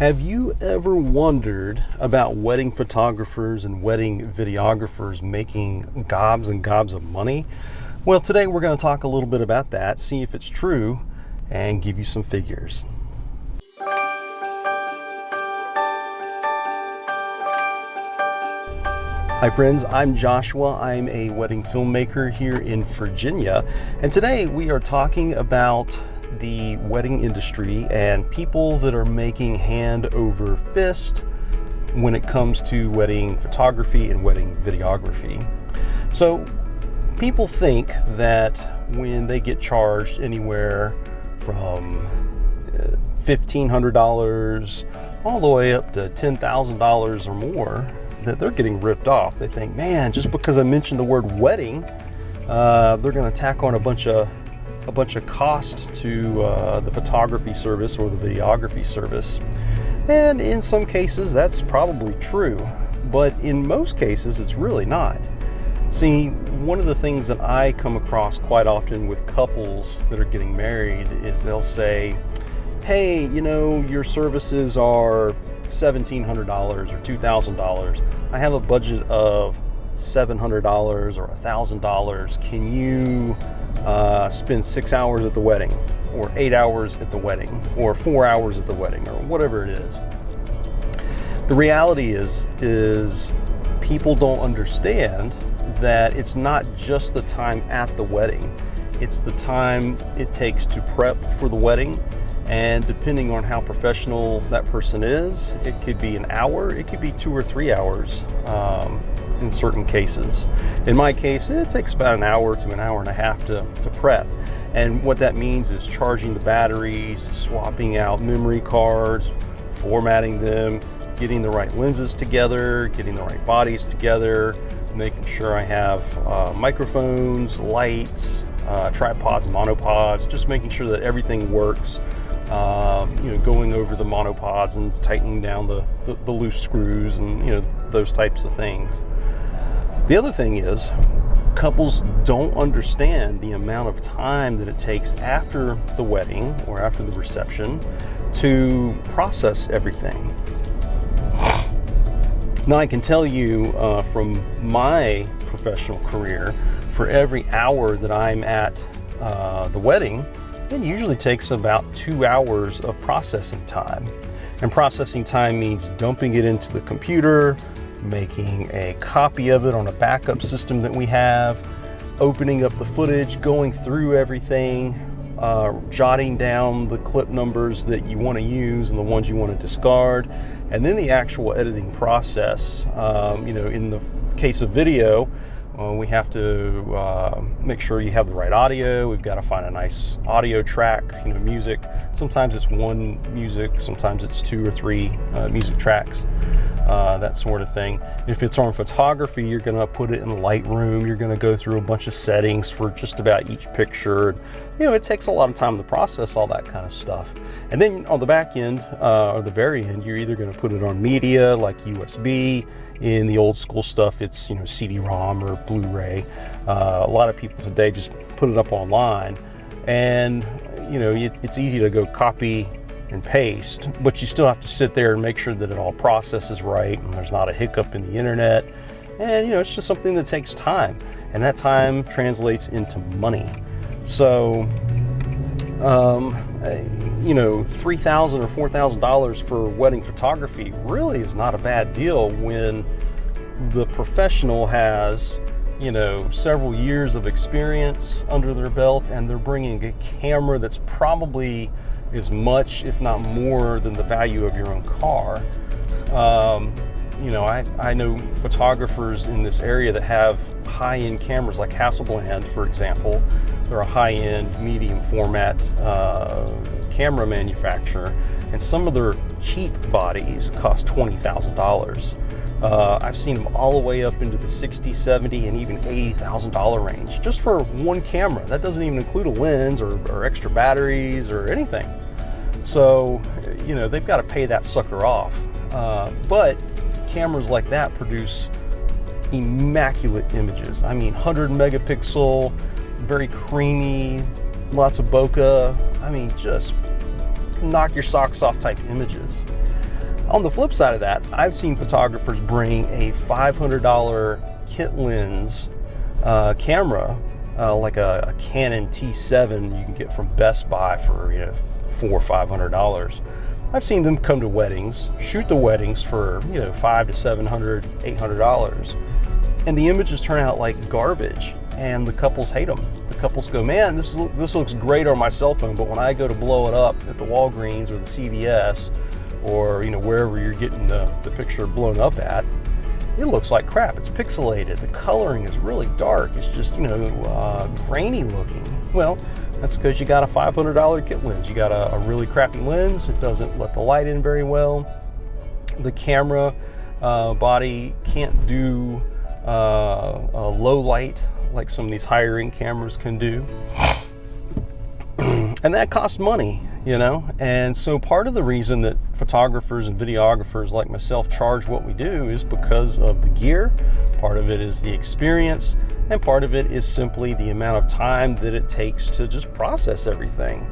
Have you ever wondered about wedding photographers and wedding videographers making gobs and gobs of money? Well, today we're going to talk a little bit about that, see if it's true, and give you some figures. Hi friends, I'm Joshua. I'm a wedding filmmaker here in Virginia, and today we are talking about the wedding industry and people that are making hand over fist when it comes to wedding photography and wedding videography. So people think that when they get charged anywhere from $1,500 all the way up to $10,000 or more, that they're getting ripped off. They think, man, just because I mentioned the word wedding, they're going to tack on a bunch of cost to the photography service or the videography service. And in some cases that's probably true, but in most cases it's really not. See, one of the things that I come across quite often with couples that are getting married is they'll say, hey, you know, your services are $1,700 or $2,000. I have a budget of $700 or $1,000. Can you spend 6 hours at the wedding, or 8 hours at the wedding, or 4 hours at the wedding, or whatever it is? The reality is people don't understand that it's not just the time at the wedding, it's the time it takes to prep for the wedding. And depending on how professional that person is, it could be an hour, it could be 2 or 3 hours in certain cases. In my case, it takes about an hour to an hour and a half to prep. And what that means is charging the batteries, swapping out memory cards, formatting them, getting the right lenses together, getting the right bodies together, making sure I have microphones, lights, tripods, monopods, just making sure that everything works. Going over the monopods and tightening down the loose screws and those types of things. The other thing is, couples don't understand the amount of time that it takes after the wedding or after the reception to process everything. Now, I can tell you from my professional career, for every hour that I'm at the wedding, it usually takes about 2 hours of processing time. And processing time means dumping it into the computer, making a copy of it on a backup system that we have, opening up the footage, going through everything, jotting down the clip numbers that you want to use and the ones you want to discard, and then the actual editing process. In the case of video, we have to make sure you have the right audio. We've got to find a nice audio track, music. Sometimes it's one music, sometimes it's 2 or 3 music tracks, that sort of thing. If it's on photography, you're going to put it in Lightroom. You're going to go through a bunch of settings for just about each picture. It takes a lot of time to process all that kind of stuff. And then on the back end, or the very end, you're either going to put it on media like USB. In the old school stuff, it's CD-ROM or Blu-ray. A lot of people today just put it up online, and it's easy to go copy and paste, but you still have to sit there and make sure that it all processes right and there's not a hiccup in the internet. And it's just something that takes time, and that time translates into money. So $3,000 or $4,000 for wedding photography really is not a bad deal when the professional has several years of experience under their belt, and they're bringing a camera that's probably as much, if not more, than the value of your own car. I know photographers in this area that have high-end cameras, like Hasselblad, for example. They're a high-end, medium format camera manufacturer, and some of their cheap bodies cost $20,000. I've seen them all the way up into the $60,000, $70,000, and even $80,000 range, just for one camera. That doesn't even include a lens or extra batteries or anything. So, they've got to pay that sucker off. But cameras like that produce immaculate images. 100 megapixel, very creamy, lots of bokeh. Just knock your socks off type images. On the flip side of that, I've seen photographers bring a $500 kit lens camera, like a Canon T7 you can get from Best Buy for $400 or $500. I've seen them come to weddings, shoot the weddings for $500 to $700, $800, and the images turn out like garbage, and the couples hate them. The couples go, man, this looks great on my cell phone, but when I go to blow it up at the Walgreens or the CVS or wherever you're getting the picture blown up at, it looks like crap. It's pixelated. The coloring is really dark. It's just grainy looking. Well, that's because you got a $500 kit lens. You got a really crappy lens. It doesn't let the light in very well. The camera body can't do a low light like some of these higher end cameras can do. And that costs money, and so part of the reason that photographers and videographers like myself charge what we do is because of the gear. Part of it is the experience, and part of it is simply the amount of time that it takes to just process everything.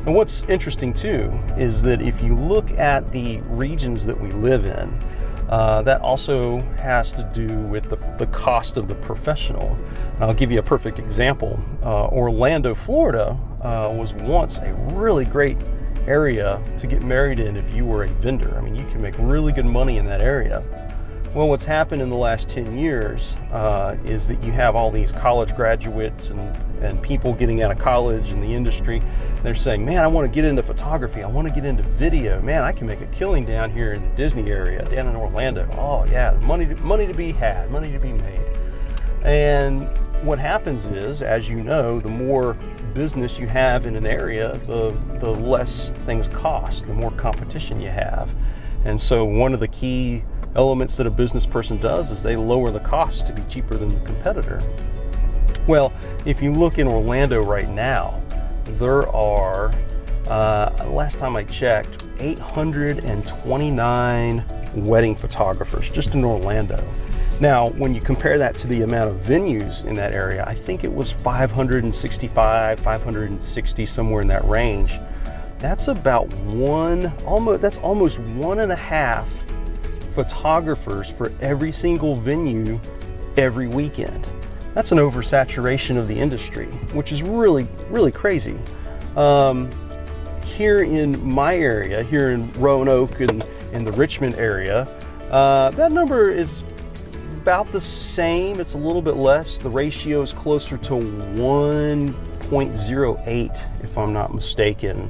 And what's interesting too is that if you look at the regions that we live in, that also has to do with the cost of the professional. And I'll give you a perfect example. Orlando, Florida was once a really great area to get married in if you were a vendor. I mean, you can make really good money in that area. Well, what's happened in the last 10 years is that you have all these college graduates and people getting out of college in the industry. They're saying, man, I want to get into photography. I want to get into video. Man, I can make a killing down here in the Disney area, down in Orlando. Oh yeah, money to be had, money to be made. And what happens is, as you know, the more business you have in an area, the less things cost, the more competition you have. And so one of the key elements that a business person does is they lower the cost to be cheaper than the competitor. Well, if you look in Orlando right now, there are, last time I checked, 829 wedding photographers just in Orlando. Now, when you compare that to the amount of venues in that area, I think it was 565, 560, somewhere in that range. That's about that's almost 1.5 photographers for every single venue every weekend. That's an oversaturation of the industry, which is really, really crazy. Here in my area, here in Roanoke and in the Richmond area, that number is about the same. It's a little bit less. The ratio is closer to 1.08, if I'm not mistaken,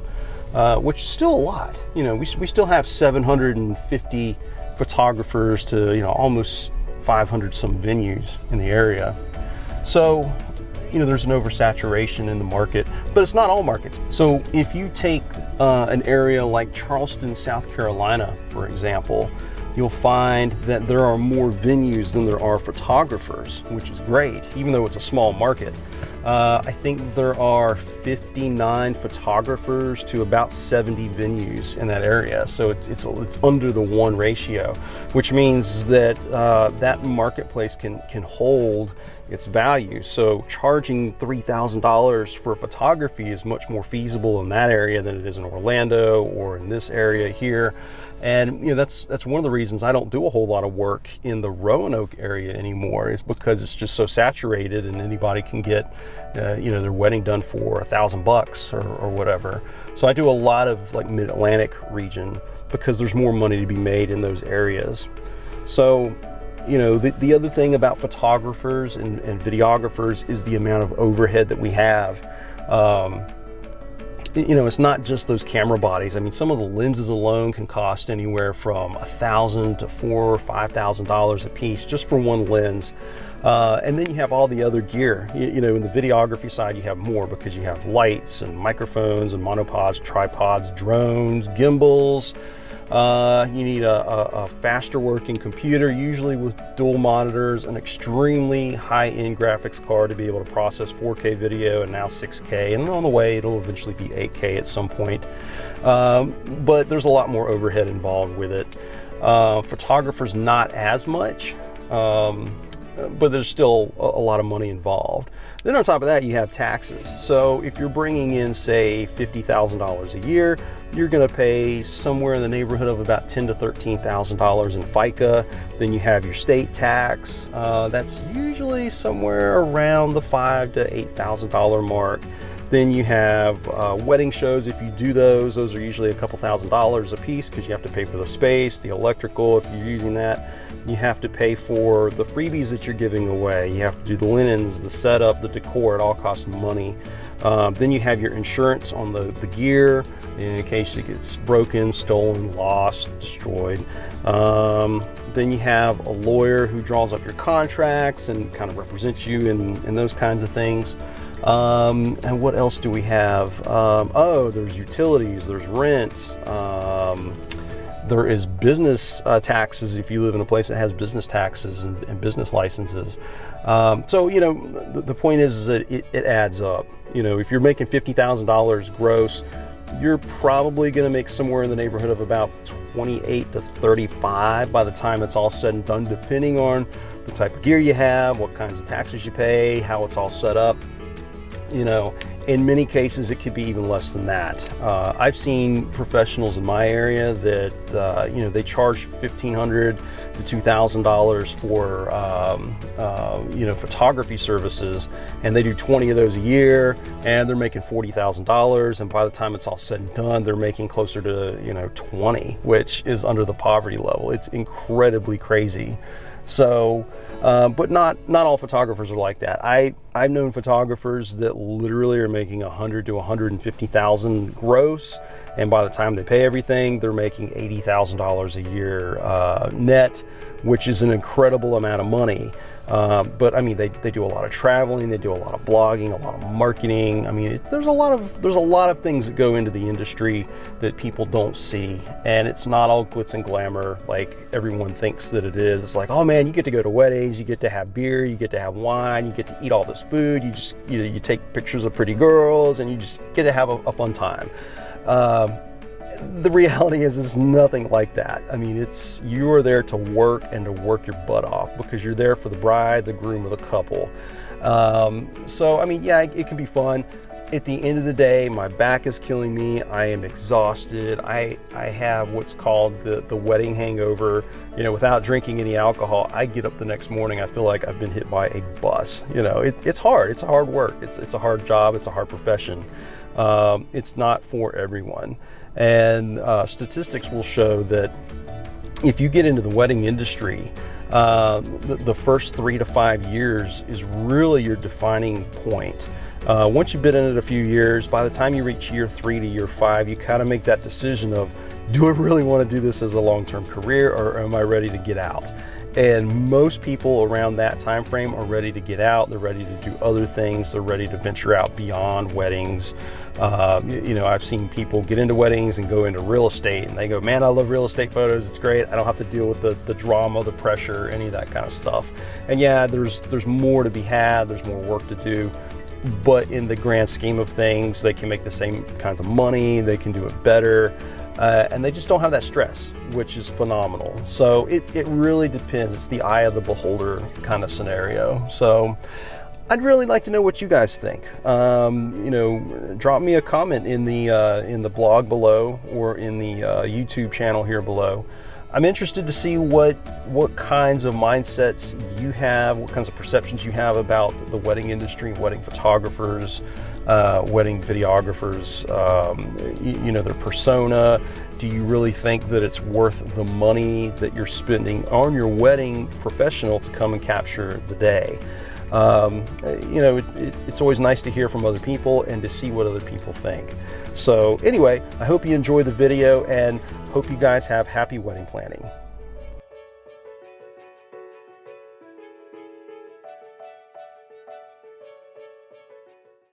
which is still a lot. We still have 750 photographers to almost 500 some venues in the area. So there's an oversaturation in the market, but it's not all markets. So if you take an area like Charleston, South Carolina, for example, you'll find that there are more venues than there are photographers, which is great, even though it's a small market. I think there are 59 photographers to about 70 venues in that area. So it's under the 1 ratio, which means that that marketplace can hold its value. So charging $3,000 for photography is much more feasible in that area than it is in Orlando or in this area here. And that's one of the reasons I don't do a whole lot of work in the Roanoke area anymore, is because it's just so saturated and anybody can get their wedding done for $1,000 or whatever. So I do a lot of like Mid-Atlantic region because there's more money to be made in those areas. So the other thing about photographers and videographers is the amount of overhead that we have. It's not just those camera bodies. I mean, some of the lenses alone can cost anywhere from $1,000 to $4,000 or $5,000 a piece just for one lens. And then you have all the other gear. In the videography side, you have more because you have lights and microphones and monopods, tripods, drones, gimbals. You need a faster working computer, usually with dual monitors, an extremely high-end graphics card to be able to process 4K video and now 6K, and on the way it'll eventually be 8K at some point. But there's a lot more overhead involved with it. Photographers, not as much. but there's still a lot of money involved. Then on top of that, you have taxes. So if you're bringing in, say, $50,000 a year, you're going to pay somewhere in the neighborhood of about $10,000 to $13,000 in FICA. Then you have your state tax. That's usually somewhere around the $5,000 to $8,000 mark. Then you have wedding shows. If you do those are usually a couple $1,000s a piece, because you have to pay for the space, the electrical if you're using that. You have to pay for the freebies that you're giving away. You have to do the linens, the setup, the decor. It all costs money. Then you have your insurance on the gear in case it gets broken, stolen, lost, destroyed. Then you have a lawyer who draws up your contracts and kind of represents you in those kinds of things. And what else do we have? Oh, there's utilities, there's rents, there is business taxes if you live in a place that has business taxes and business licenses. So, you know, the point is that it adds up. You know, if you're making $50,000 gross, you're probably going to make somewhere in the neighborhood of about 28 to 35 by the time it's all said and done, depending on the type of gear you have, what kinds of taxes you pay, how it's all set up. You know, in many cases, it could be even less than that. I've seen professionals in my area that, you know, they charge $1,500 to $2,000 for, you know, photography services, and they do 20 of those a year, and they're making $40,000. And by the time it's all said and done, they're making closer to, you know, 20, which is under the poverty level. It's incredibly crazy. So, but not all photographers are like that. I've known photographers that literally are making $100,000 to $150,000 gross, and by the time they pay everything, they're making $80,000 a year net, which is an incredible amount of money. But I mean, they do a lot of traveling, they do a lot of blogging, a lot of marketing. I mean, there's a lot of things that go into the industry that people don't see, and it's not all glitz and glamour like everyone thinks that it is. It's like, oh man, you get to go to weddings, you get to have beer, you get to have wine, you get to eat all this food, you take pictures of pretty girls, and you just get to have a fun time. The reality is it's nothing like that. I mean, you are there to work and to work your butt off, because you're there for the bride, the groom, or the couple. So, I mean, yeah, it can be fun. At the end of the day, my back is killing me. I am exhausted. I have what's called the wedding hangover. You know, without drinking any alcohol, I get up the next morning, I feel like I've been hit by a bus. You know, it's hard. It's a hard work. It's a hard job. It's a hard profession. It's not for everyone. And statistics will show that if you get into the wedding industry, the first 3 to 5 years is really your defining point. Once you've been in it a few years, by the time you reach year 3 to year 5, you kind of make that decision of, do I really want to do this as a long-term career, or am I ready to get out? And most people around that time frame are ready to get out. They're ready to do other things. They're ready to venture out beyond weddings. You know, I've seen people get into weddings and go into real estate, and they go, man, I love real estate photos. It's great. I don't have to deal with the drama, the pressure, any of that kind of stuff. And yeah, there's more to be had. There's more work to do. But in the grand scheme of things, they can make the same kinds of money. They can do it better. And they just don't have that stress, which is phenomenal. So it really depends. It's the eye of the beholder kind of scenario. So I'd really like to know what you guys think. You know, drop me a comment in the blog below, or in the YouTube channel here below. I'm interested to see what kinds of mindsets you have, what kinds of perceptions you have about the wedding industry, wedding photographers, wedding videographers, you know, their persona. Do you really think that it's worth the money that you're spending on your wedding professional to come and capture the day? You know, it's always nice to hear from other people and to see what other people think. So anyway, I hope you enjoyed the video, and hope you guys have happy wedding planning.